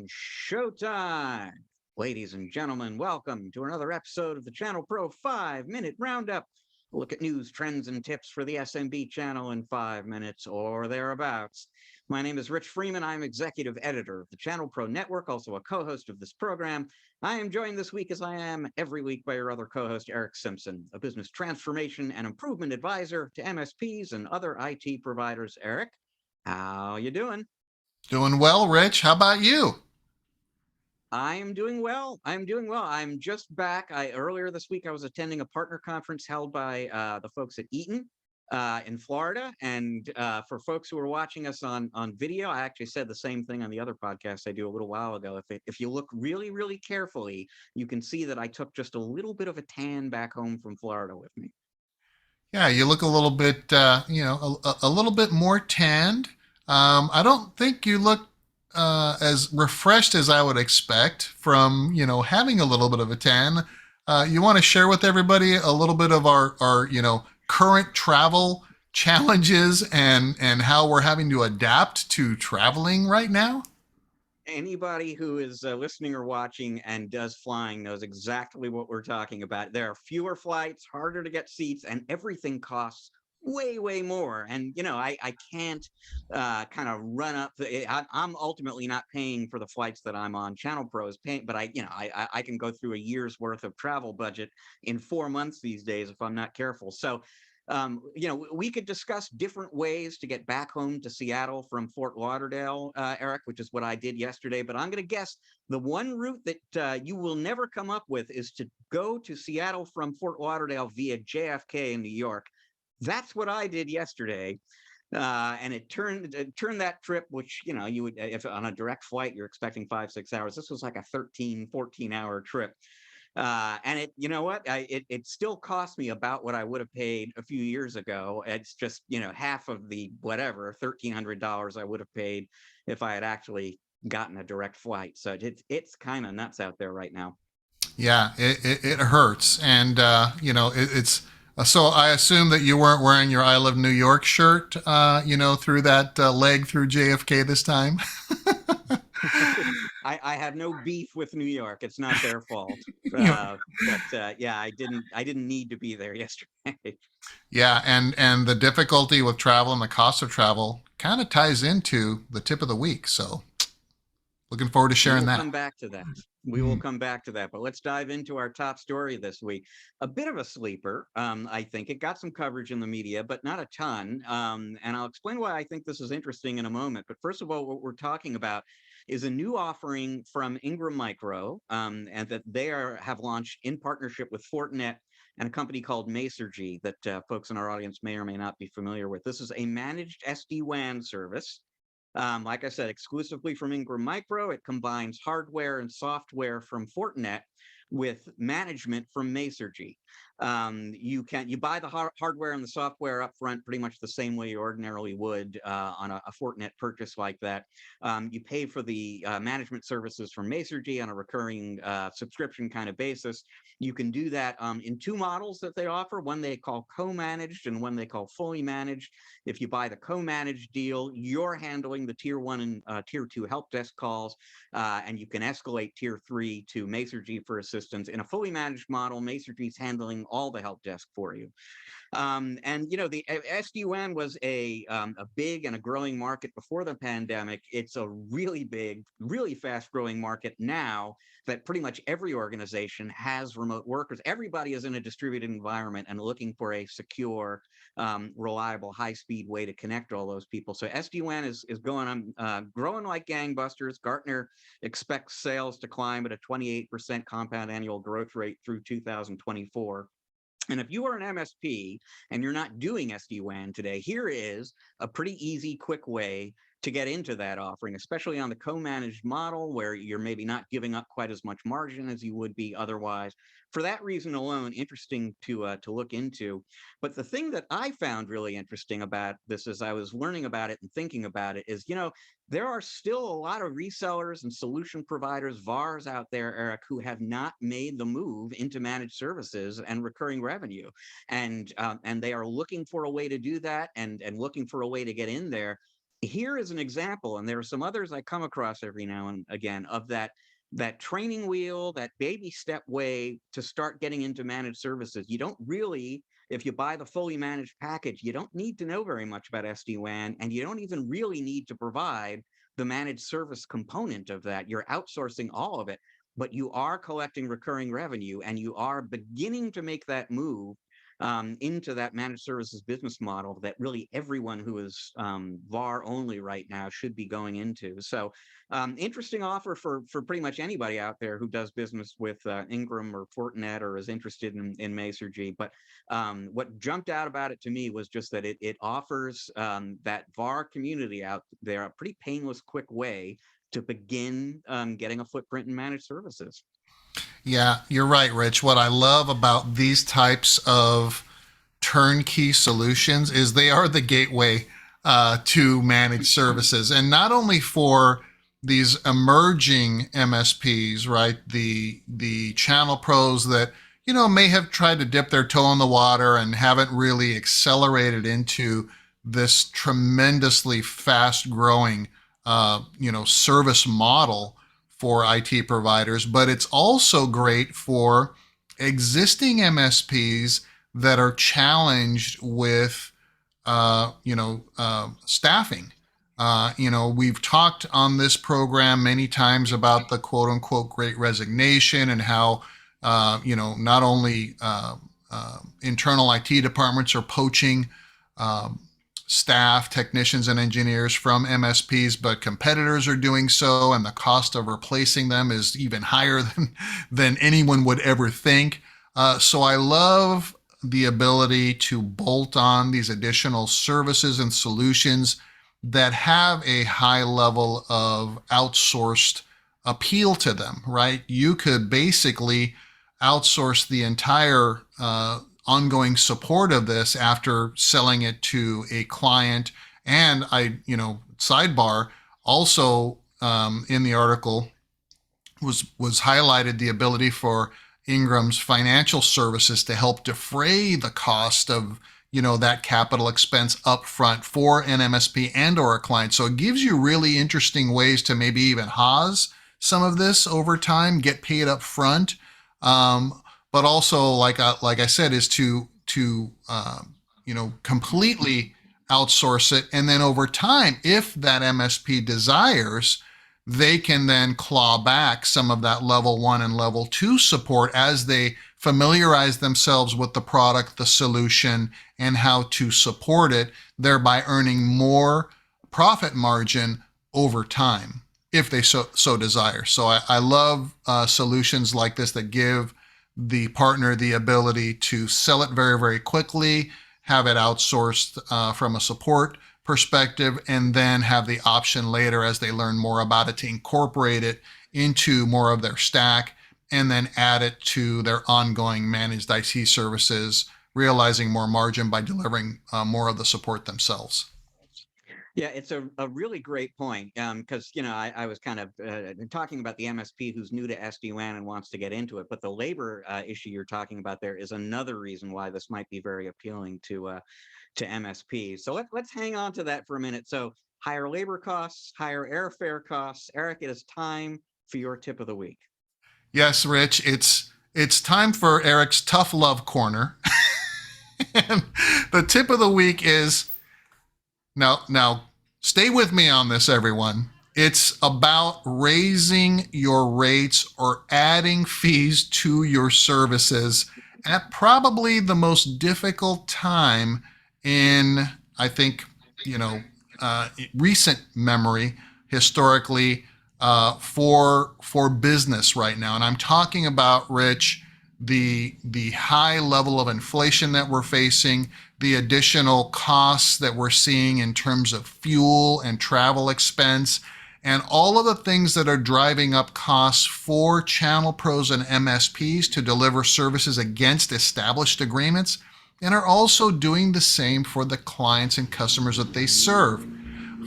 Showtime! Ladies and gentlemen, welcome to another episode of the ChannelPro 5-Minute Roundup. A look at news, trends, and tips for the SMB channel in 5 minutes or thereabouts. My name is Rich Freeman. I'm executive editor of the ChannelPro Network, also a co-host of this program. I am joined this week, as I am every week, by your other co-host, Eric Simpson, a business transformation and improvement advisor to MSPs and other IT providers. Eric, how you doing? Doing well, Rich. How about you? I am doing well. I'm doing well. I'm just back. Earlier this week I was attending a partner conference held by the folks at Eaton in Florida. And for folks who are watching us on video, I actually said the same thing on the other podcast I do a little while ago. If you look really, really carefully, you can see that I took just a little bit of a tan back home from Florida with me. Yeah, you look a little bit, a little bit more tanned. I don't think you look as refreshed as I would expect from, having a little bit of a tan. You want to share with everybody a little bit of our current travel challenges and how we're having to adapt to traveling right now? Anybody who is listening or watching and does flying knows exactly what we're talking about. There are fewer flights, harder to get seats, and everything costs way, way more. And, I can't kind of run up. I'm ultimately not paying for the flights that I'm on. Channel Pro is paying, but I can go through a year's worth of travel budget in 4 months these days if I'm not careful. So we could discuss different ways to get back home to Seattle from Fort Lauderdale, Eric, which is what I did yesterday. But I'm going to guess the one route that you will never come up with is to go to Seattle from Fort Lauderdale via JFK in New York. That's what I did yesterday. And it turned that trip, which, you would, if on a direct flight, you're expecting 5-6 hours. This was like a 13-14 hour trip. And you know what? It still cost me about what I would have paid a few years ago. It's just, half of the whatever, $1,300 I would have paid if I had actually gotten a direct flight. So it's kind of nuts out there right now. Yeah, it hurts. And, it's so I assume that you weren't wearing your I Love New York shirt, through that leg through JFK this time. I have no beef with New York. It's not their fault. you know, But yeah, I didn't need to be there yesterday. yeah, and the difficulty with travel and the cost of travel kind of ties into the tip of the week. So looking forward to We sharing will that. come back to that. We will Mm. come back to that. But let's dive into our top story this week. A bit of a sleeper, I think. It got some coverage in the media, but not a ton. And I'll explain why I think this is interesting in a moment. But first of all, what we're talking about is a new offering from Ingram Micro, and that have launched in partnership with Fortinet and a company called Masergy that folks in our audience may or may not be familiar with. This is a managed SD-WAN service, like I said, exclusively from Ingram Micro. It combines hardware and software from Fortinet with management from Masergy. You buy the hardware and the software up front pretty much the same way you ordinarily would on a Fortinet purchase like that. You pay for the management services from Masergy on a recurring subscription kind of basis. You can do that in two models that they offer, one they call co-managed and one they call fully managed. If you buy the co-managed deal, you're handling the tier 1 and tier 2 help desk calls, and you can escalate tier 3 to Masergy for assistance. In a fully managed model, Masergy is handling all the help desk for you. And the SD-WAN was a big and a growing market before the pandemic. It's a really big, really fast growing market now that pretty much every organization has remote workers. Everybody is in a distributed environment and looking for a secure, reliable, high-speed way to connect all those people. So SD-WAN is going on, growing like gangbusters. Gartner expects sales to climb at a 28% compound annual growth rate through 2024. And if you are an MSP and you're not doing SD-WAN today, here is a pretty easy, quick way to get into that offering, especially on the co-managed model where you're maybe not giving up quite as much margin as you would be otherwise. For that reason alone, interesting to look into. But the thing that I found really interesting about this as I was learning about it and thinking about it is, there are still a lot of resellers and solution providers, VARs out there, Eric, who have not made the move into managed services and recurring revenue. And they are looking for a way to do that and looking for a way to get in there. Here is an example, and there are some others I come across every now and again, of that training wheel, that baby step way to start getting into managed services. You don't really, if you buy the fully managed package, you don't need to know very much about SD-WAN, and you don't even really need to provide the managed service component of that. You're outsourcing all of it, but you are collecting recurring revenue, and you are beginning to make that move into that managed services business model that really everyone who is VAR only right now should be going into. So interesting offer for pretty much anybody out there who does business with Ingram or Fortinet or is interested in Masergy. But what jumped out about it to me was just that it offers that VAR community out there a pretty painless, quick way to begin getting a footprint in managed services. Yeah, you're right, Rich. What I love about these types of turnkey solutions is they are the gateway to managed services, and not only for these emerging MSPs, right? The channel pros that may have tried to dip their toe in the water and haven't really accelerated into this tremendously fast growing service model for IT providers, but it's also great for existing MSPs that are challenged with, staffing. We've talked on this program many times about the quote unquote great resignation and how, not only internal IT departments are poaching staff, technicians, and engineers from MSPs, but competitors are doing so, and the cost of replacing them is even higher than anyone would ever think. So I love the ability to bolt on these additional services and solutions that have a high level of outsourced appeal to them, right? You could basically outsource the entire ongoing support of this after selling it to a client. And sidebar, also in the article was highlighted the ability for Ingram's financial services to help defray the cost of that capital expense upfront for an MSP and or a client. So it gives you really interesting ways to maybe even hawse some of this over time, get paid up front. But also, like I said, is to completely outsource it, and then over time, if that MSP desires, they can then claw back some of that level 1 and level 2 support as they familiarize themselves with the product, the solution, and how to support it, thereby earning more profit margin over time if they so desire. So I love solutions like this that give the partner the ability to sell it very, very quickly, have it outsourced from a support perspective, and then have the option later as they learn more about it to incorporate it into more of their stack and then add it to their ongoing managed IT services, realizing more margin by delivering more of the support themselves. Yeah, it's a really great point because, I was kind of talking about the MSP who's new to SD-WAN and wants to get into it, but the labor issue you're talking about there is another reason why this might be very appealing to MSPs. So let's hang on to that for a minute. So higher labor costs, higher airfare costs. Eric, it is time for your tip of the week. Yes, Rich, it's time for Eric's tough love corner. And the tip of the week is now stay with me on this, everyone. It's about raising your rates or adding fees to your services at probably the most difficult time in, I think, recent memory historically for business right now. And I'm talking about, Rich, the high level of inflation that we're facing, the additional costs that we're seeing in terms of fuel and travel expense, and all of the things that are driving up costs for channel pros and MSPs to deliver services against established agreements, and are also doing the same for the clients and customers that they serve.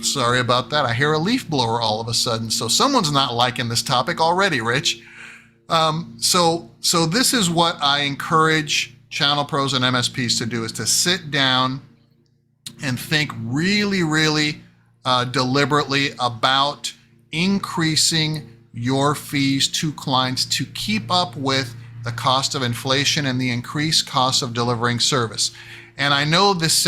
Sorry about that. I hear a leaf blower all of a sudden. So someone's not liking this topic already, Rich. So this is what I encourage channel pros and MSPs to do, is to sit down and think really, really deliberately about increasing your fees to clients to keep up with the cost of inflation and the increased cost of delivering service. And I know this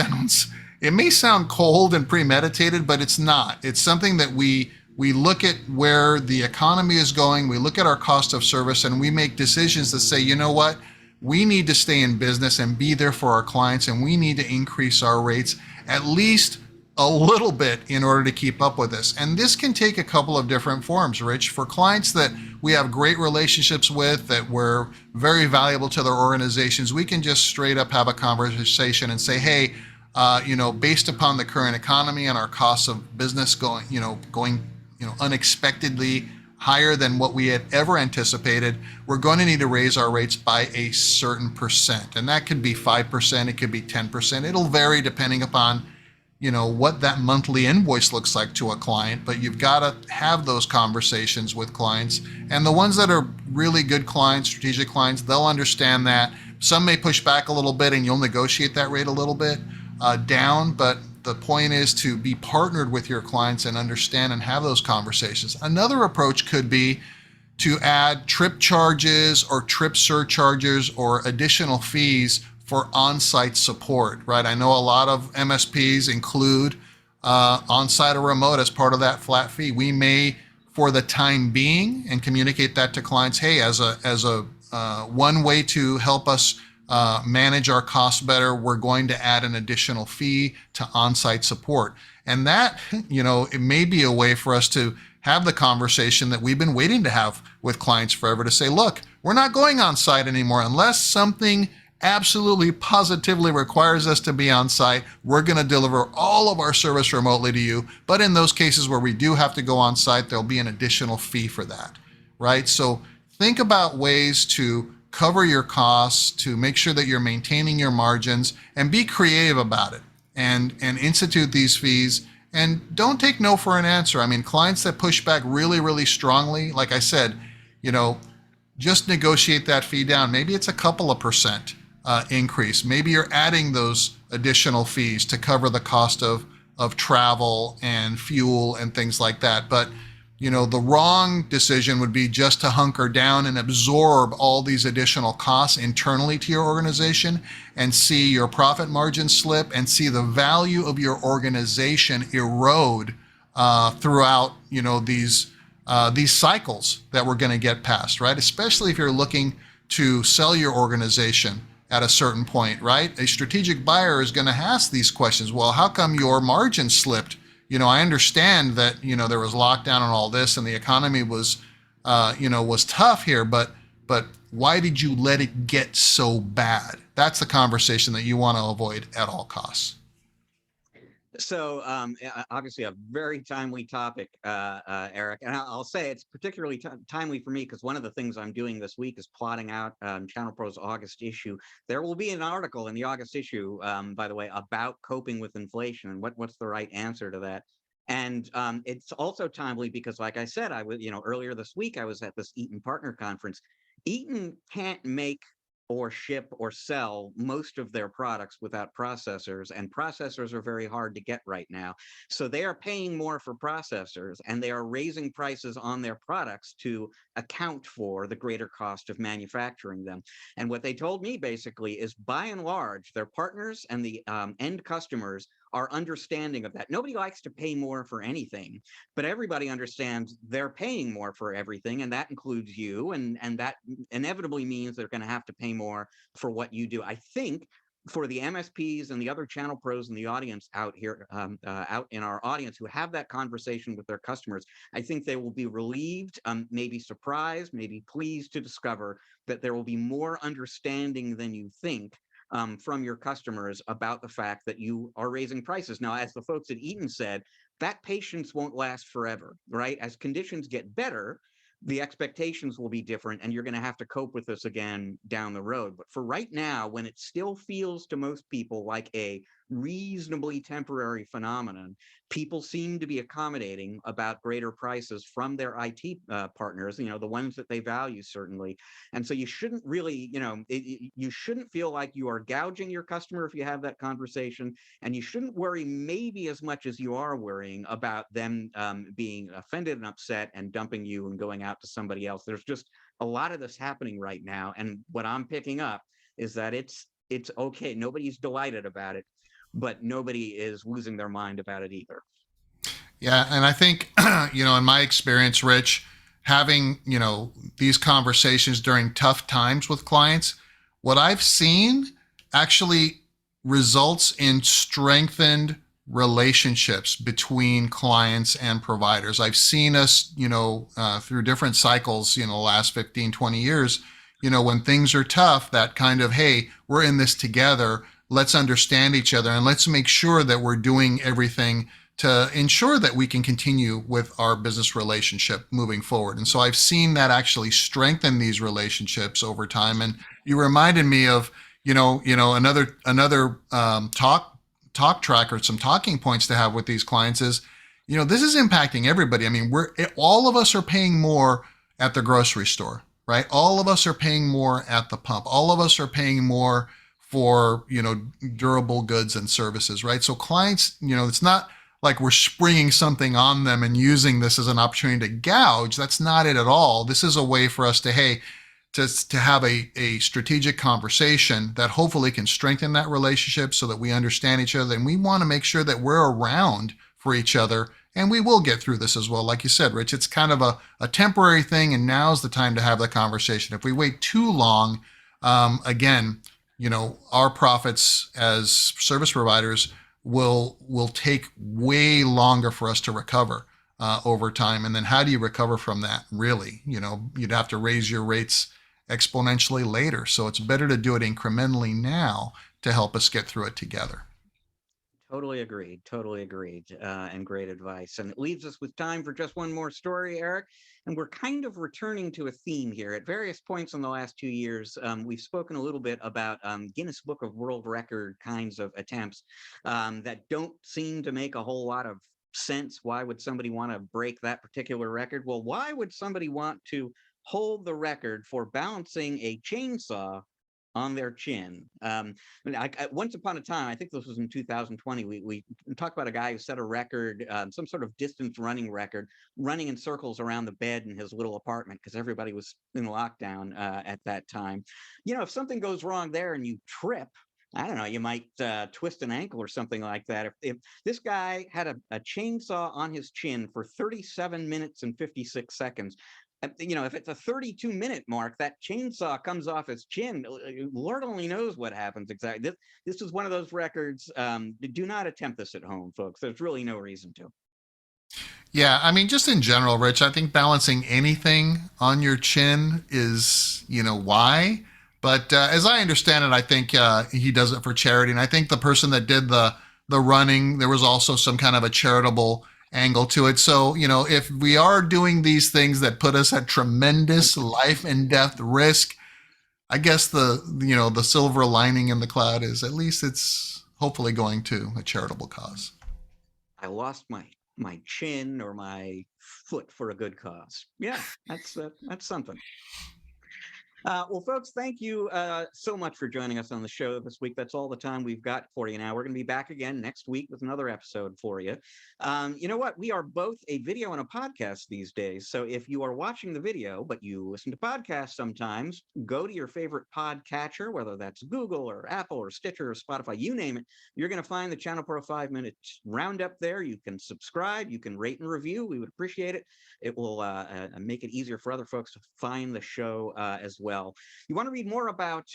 it may sound cold and premeditated, but it's not. It's something that we look at where the economy is going, we look at our cost of service, and we make decisions that say, you know what, we need to stay in business and be there for our clients, and we need to increase our rates at least a little bit in order to keep up with this. And this can take a couple of different forms, Rich. For clients that we have great relationships with, that we're very valuable to their organizations, we can just straight up have a conversation and say, hey, based upon the current economy and our costs of business going unexpectedly higher than what we had ever anticipated, we're going to need to raise our rates by a certain percent. And that could be 5%, it could be 10%. It'll vary depending upon what that monthly invoice looks like to a client, but you've got to have those conversations with clients. And the ones that are really good clients, strategic clients, they'll understand that. Some may push back a little bit and you'll negotiate that rate a little bit down, but the point is to be partnered with your clients and understand and have those conversations. Another approach could be to add trip charges or trip surcharges or additional fees for on-site support, right? I know a lot of MSPs include on-site or remote as part of that flat fee. We may, for the time being, and communicate that to clients, hey, as a one way to help us manage our costs better, we're going to add an additional fee to on-site support. And that, it may be a way for us to have the conversation that we've been waiting to have with clients forever, to say, look, we're not going on site anymore unless something absolutely positively requires us to be on site. We're going to deliver all of our service remotely to you. But in those cases where we do have to go on site, there'll be an additional fee for that, right? So think about ways to cover your costs, to make sure that you're maintaining your margins, and be creative about it, and institute these fees. And don't take no for an answer. I mean, clients that push back really, really strongly, like I said, just negotiate that fee down. Maybe it's a couple of percent increase. Maybe you're adding those additional fees to cover the cost of travel and fuel and things like that. But the wrong decision would be just to hunker down and absorb all these additional costs internally to your organization and see your profit margin slip and see the value of your organization erode throughout these cycles that we're going to get past, right? Especially if you're looking to sell your organization at a certain point, right? A strategic buyer is going to ask these questions. Well, how come your margin slipped? I understand that, there was lockdown and all this and the economy was tough here, but why did you let it get so bad? That's the conversation that you want to avoid at all costs. So obviously a very timely topic, Eric, and I'll say it's particularly timely for me because one of the things I'm doing this week is plotting out ChannelPro's August issue. There will be an article in the August issue, by the way, about coping with inflation and what's the right answer to that. And it's also timely because, like I said, I was, earlier this week I was at this Eaton Partner Conference. Eaton can't make or ship or sell most of their products without processors, and processors are very hard to get right now. So they are paying more for processors, and they are raising prices on their products to account for the greater cost of manufacturing them. And what they told me basically is, by and large, their partners and the end customers are understanding of that. Nobody likes to pay more for anything, but everybody understands they're paying more for everything, and that includes you, and that inevitably means they're going to have to pay more for what you do. I think for the MSPs and the other channel pros in the audience out here, out in our audience who have that conversation with their customers, I think they will be relieved, maybe surprised, maybe pleased to discover that there will be more understanding than you think from your customers about the fact that you are raising prices. Now, as the folks at Eaton said, that patience won't last forever, right? As conditions get better, the expectations will be different, and you're going to have to cope with this again down the road. But for right now, when it still feels to most people like a reasonably temporary phenomenon. People seem to be accommodating about greater prices from their IT partners, the ones that they value, certainly. And so you shouldn't really, you shouldn't feel like you are gouging your customer if you have that conversation. And you shouldn't worry maybe as much as you are worrying about them being offended and upset and dumping you and going out to somebody else. There's just a lot of this happening right now. And what I'm picking up is that it's okay. Nobody's delighted about it, but nobody is losing their mind about it either. Yeah, and I think in my experience, Rich, having these conversations during tough times with clients, what I've seen actually results in strengthened relationships between clients and providers. I've seen us, through different cycles, the last 15, 20 years, when things are tough, that kind of, hey, we're in this together. Let's understand each other and let's make sure that we're doing everything to ensure that we can continue with our business relationship moving forward. And so I've seen that actually strengthen these relationships over time. And you reminded me of, another talk track or some talking points to have with these clients is, this is impacting everybody. I mean, all of us are paying more at the grocery store, right? All of us are paying more at the pump. All of us are paying more for, durable goods and services, right? So clients, it's not like we're springing something on them and using this as an opportunity to gouge. That's not it at all. This is a way for us to, hey, to have a strategic conversation that hopefully can strengthen that relationship so that we understand each other. And we want to make sure that we're around for each other. And we will get through this as well. Like you said, Rich, it's kind of a temporary thing. And now's the time to have the conversation. If we wait too long, again, our profits as service providers will take way longer for us to recover over time. And then how do you recover from that? Really, you'd have to raise your rates exponentially later. So it's better to do it incrementally now to help us get through it together. Totally agreed. Totally agreed. And great advice. And it leaves us with time for just one more story, Eric. And we're kind of returning to a theme here. At various points in the last 2 years, we've spoken a little bit about Guinness Book of World Record kinds of attempts that don't seem to make a whole lot of sense. Why would somebody want to break that particular record? Well, why would somebody want to hold the record for balancing a chainsaw on their chin? Once upon a time, I think this was in 2020, we talked about a guy who set a record, some sort of distance running record, running in circles around the bed in his little apartment because everybody was in lockdown at that time. If something goes wrong there and you trip, I don't know, you might twist an ankle or something like that. If this guy had a chainsaw on his chin for 37 minutes and 56 seconds, if it's a 32-minute mark, that chainsaw comes off his chin. Lord only knows what happens exactly. This is one of those records. Do not attempt this at home, folks. There's really no reason to. Yeah, I mean, just in general, Rich, I think balancing anything on your chin is, why. But as I understand it, I think he does it for charity. And I think the person that did the running, there was also some kind of a charitable angle to it. So, if we are doing these things that put us at tremendous life and death risk, I guess the silver lining in the cloud is at least it's hopefully going to a charitable cause. I lost my chin or my foot for a good cause. Yeah, that's something. Well, folks, thank you so much for joining us on the show this week. That's all the time we've got for you now. We're going to be back again next week with another episode for you. You know what? We are both a video and a podcast these days. So if you are watching the video, but you listen to podcasts sometimes, go to your favorite podcatcher, whether that's Google or Apple or Stitcher or Spotify, you name it. You're going to find the ChannelPro 5-minute roundup there. You can subscribe. You can rate and review. We would appreciate it. It will make it easier for other folks to find the show as well. You want to read more about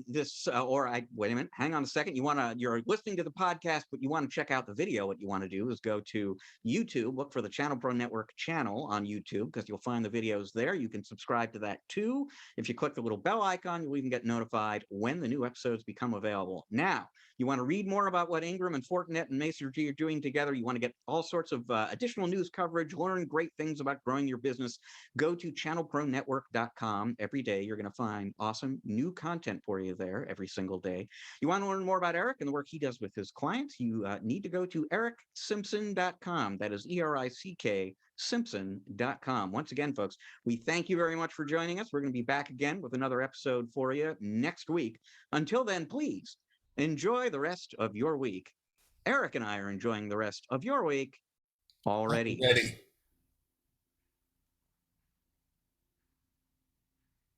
this, wait a minute, hang on a second. You're listening to the podcast, but you want to check out the video. What you want to do is go to YouTube, look for the ChannelPro Network channel on YouTube, because you'll find the videos there. You can subscribe to that too. If you click the little bell icon, you'll even get notified when the new episodes become available. Now, You want to read more about what Ingram and Fortinet and Masergy are doing together. You want to get all sorts of additional news coverage, learn great things about growing your business. Go to channelpronetwork.com. Every day you're going to find awesome new content for you there every single day. You want to learn more about Eric and the work he does with his clients, you need to go to ericksimpson.com. That is ERICK Simpson.com. Once again, folks, we thank you very much for joining us. We're going to be back again with another episode for you next week. Until then, please enjoy the rest of your week. Eric and I are enjoying the rest of your week already.